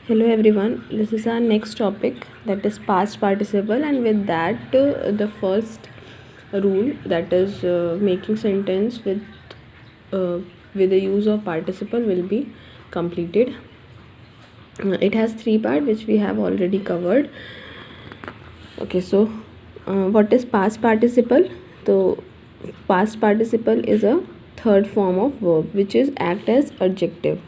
Hello everyone, this is our next topic, that is past participle, and with that the first rule, that is making sentence uh, with the use of participle, will be completed. It has three parts which we have already covered. Okay, so what is past participle? So past participle is a third form of verb which is act as adjective.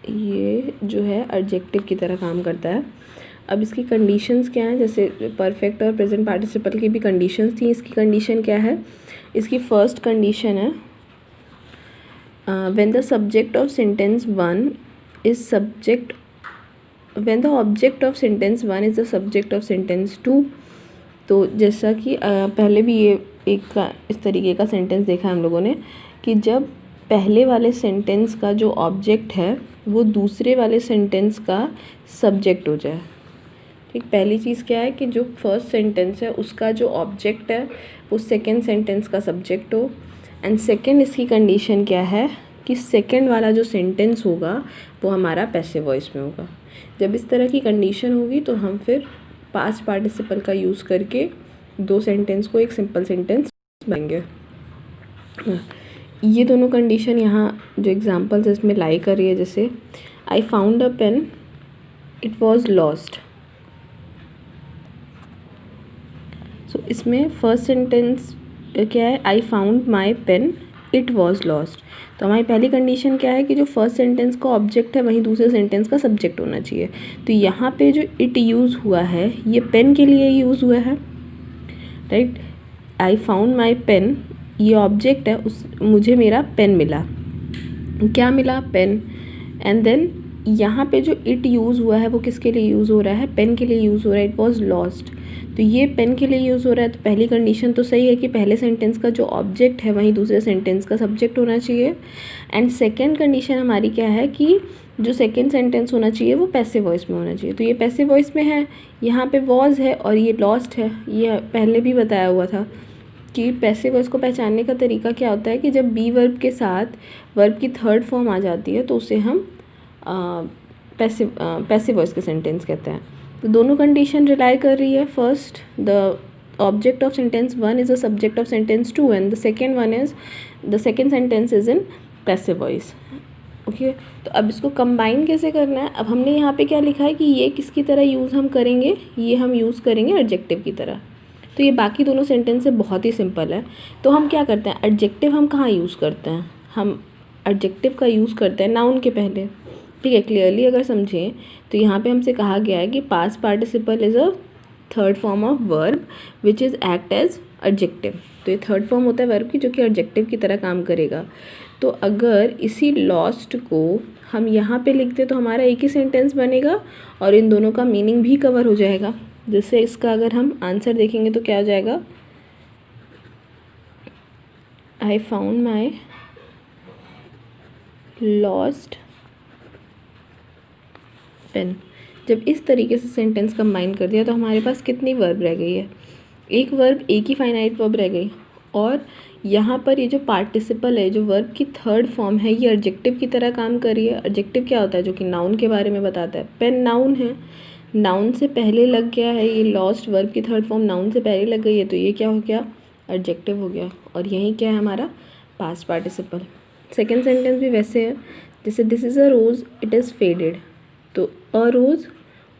ये जो है adjective की तरह काम करता है. अब इसकी कंडीशंस क्या हैं, जैसे परफेक्ट और प्रेजेंट पार्टिसिपल की भी कंडीशंस थी. इसकी कंडीशन क्या है? इसकी फर्स्ट कंडीशन है when the subject of sentence one is subject when the object of sentence one is the subject of sentence two. तो जैसा कि पहले भी ये एक इस तरीके का सेंटेंस देखा हम लोगों ने कि जब पहले वाले सेंटेंस का जो ऑब्जेक्ट है वो दूसरे वाले सेंटेंस का सब्जेक्ट हो जाए. ठीक, पहली चीज़ क्या है कि जो फर्स्ट सेंटेंस है उसका जो ऑब्जेक्ट है वो सेकंड सेंटेंस का सब्जेक्ट हो. एंड सेकंड इसकी कंडीशन क्या है कि सेकंड वाला जो सेंटेंस होगा वो हमारा पैसिव वॉइस में होगा. जब इस तरह की कंडीशन होगी तो हम फिर पास्ट पार्टिसिपल का यूज़ करके दो सेंटेंस को एक सिंपल सेंटेंस बनेंगे. ये दोनों कंडीशन यहाँ जो एग्जांपल्स इसमें लाई कर रही है, जैसे I found a pen, it was lost. So इसमें फर्स्ट सेंटेंस क्या है? I found my pen, it was lost. तो हमारी पहली कंडीशन क्या है कि जो फर्स्ट सेंटेंस का ऑब्जेक्ट है वहीं दूसरे सेंटेंस का सब्जेक्ट होना चाहिए. तो यहाँ पे जो इट यूज़ हुआ है ये पेन के लिए यूज़ हुआ है, right. I found my pen, ये ऑब्जेक्ट है, उस मुझे मेरा पेन मिला. क्या मिला? पेन. एंड देन यहाँ पे जो इट यूज़ हुआ है वो किसके लिए यूज़ हो रहा है? पेन के लिए यूज़ हो रहा है. It was lost. तो ये पेन के लिए यूज़ हो रहा है. तो पहली कंडीशन तो सही है कि पहले सेंटेंस का जो ऑब्जेक्ट है वहीं दूसरे सेंटेंस का सब्जेक्ट होना चाहिए. एंड सेकेंड कंडीशन हमारी क्या है कि जो सेकेंड सेंटेंस होना चाहिए वो पैसिव वॉइस में होना चाहिए. तो ये पैसिव वॉइस में है, यहाँ पे वॉज है और ये लॉस्ट है. ये पहले भी बताया हुआ था कि पैसिव वॉइस को पहचानने का तरीका क्या होता है कि जब बी वर्ब के साथ वर्ब की थर्ड फॉर्म आ जाती है तो उसे हम पैसिव वॉइस के सेंटेंस कहते हैं. तो दोनों कंडीशन रिलाई कर रही है. First, the object of sentence one is the subject of sentence two and the second one is the second sentence is in passive voice. Okay, तो अब इसको कंबाइन कैसे करना है? अब हमने यहाँ पे क्या लिखा है कि ये किसकी तरह यूज़ हम करेंगे? ये हम यूज़ करेंगे एडजेक्टिव की तरह. तो ये बाकी दोनों सेंटेंस से बहुत ही सिंपल है. तो हम क्या करते हैं, एडजेक्टिव हम कहाँ यूज़ करते हैं? हम एडजेक्टिव का यूज़ करते हैं नाउन के पहले. ठीक है, क्लियरली अगर समझें तो यहाँ पे हमसे कहा गया है कि past participle is a third form of verb which is act as adjective. तो ये थर्ड फॉर्म होता है वर्ब की जो कि एडजेक्टिव की तरह काम करेगा. तो अगर इसी लॉस्ट को हम यहाँ पे लिखते तो हमारा एक ही सेंटेंस बनेगा और इन दोनों का मीनिंग भी कवर हो जाएगा. जिससे इसका अगर हम आंसर देखेंगे तो क्या हो जाएगा? I found my lost pen. जब इस तरीके से सेंटेंस कंबाइन कर दिया तो हमारे पास कितनी वर्ब रह गई है? एक वर्ब, एक ही फाइनाइट वर्ब रह गई. और यहाँ पर ये जो पार्टिसिपल है, जो वर्ब की थर्ड फॉर्म है, ये एडजेक्टिव की तरह काम कर रही है. एडजेक्टिव क्या होता है? जो कि नाउन के बारे में बताता है. पेन नाउन है, नाउन से पहले लग गया है. ये लॉस्ट वर्ब की थर्ड फॉर्म नाउन से पहले लग गई है, तो ये क्या हो गया? एडजेक्टिव हो गया. और यही क्या है हमारा? Past participle. सेकेंड सेंटेंस भी वैसे है, जैसे this is a rose, it is faded. तो अ रोज़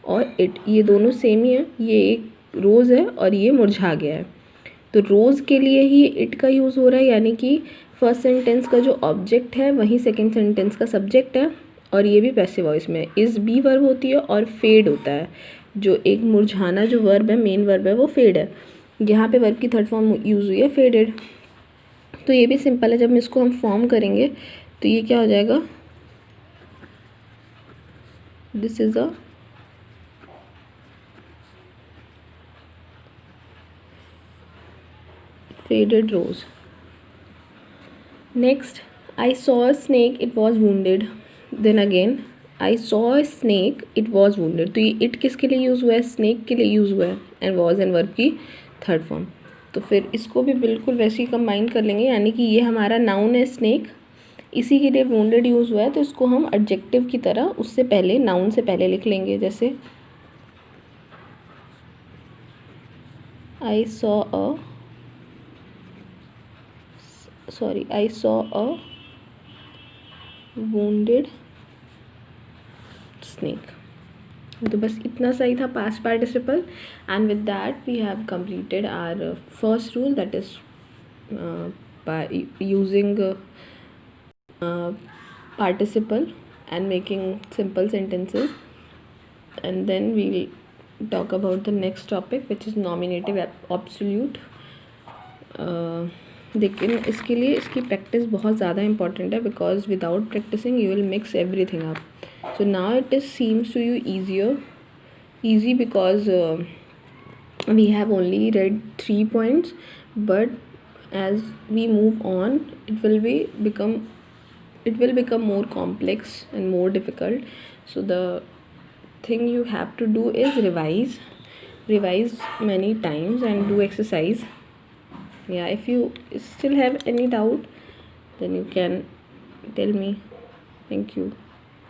और इट, ये दोनों सेम ही है. ये एक रोज़ है और ये मुरझा गया है. तो रोज़ के लिए ही इट का यूज़ हो रहा है, यानी कि फर्स्ट सेंटेंस का जो ऑब्जेक्ट है वही सेकंड सेंटेंस का सब्जेक्ट है. और ये भी पैसिव वॉइस में इज़ बी वर्ब होती है और फेड होता है. जो एक मुरझाना जो वर्ब है, मेन वर्ब है, वो फेड है. यहाँ पे वर्ब की थर्ड फॉर्म यूज़ हुई है फेडेड. तो ये भी सिंपल है. जब इसको हम फॉर्म करेंगे तो ये क्या हो जाएगा? This is a faded rose. Next, I saw a snake, it was wounded. Then again, I saw a snake, it was wounded. तो ये it किसके लिए यूज़ हुआ है? snake के लिए यूज़ हुआ है. एंड was एंड verb की थर्ड फॉर्म. तो फिर इसको भी बिल्कुल वैसे ही कंबाइन कर लेंगे, यानी कि ये हमारा नाउन है snake इसी के लिए wounded यूज़ हुआ है, तो इसको हम एडजेक्टिव की तरह उससे पहले, नाउन से पहले लिख लेंगे। जैसे I saw a wounded snake। तो बस इतना सही था past participle. And with that we have completed our first rule, that is using participle and making simple sentences, and then we'll talk about the next topic which is nominative absolute। लेकिन इसके लिए इसकी practice बहुत ज़्यादा important है, because without practising you will mix everything up. So now it is seems to you easy because we have only read 3 points, but as we move on it will become more complex and more difficult. So the thing you have to do is revise many times and do exercise. Yeah, if you still have any doubt, then you can tell me. Thank you.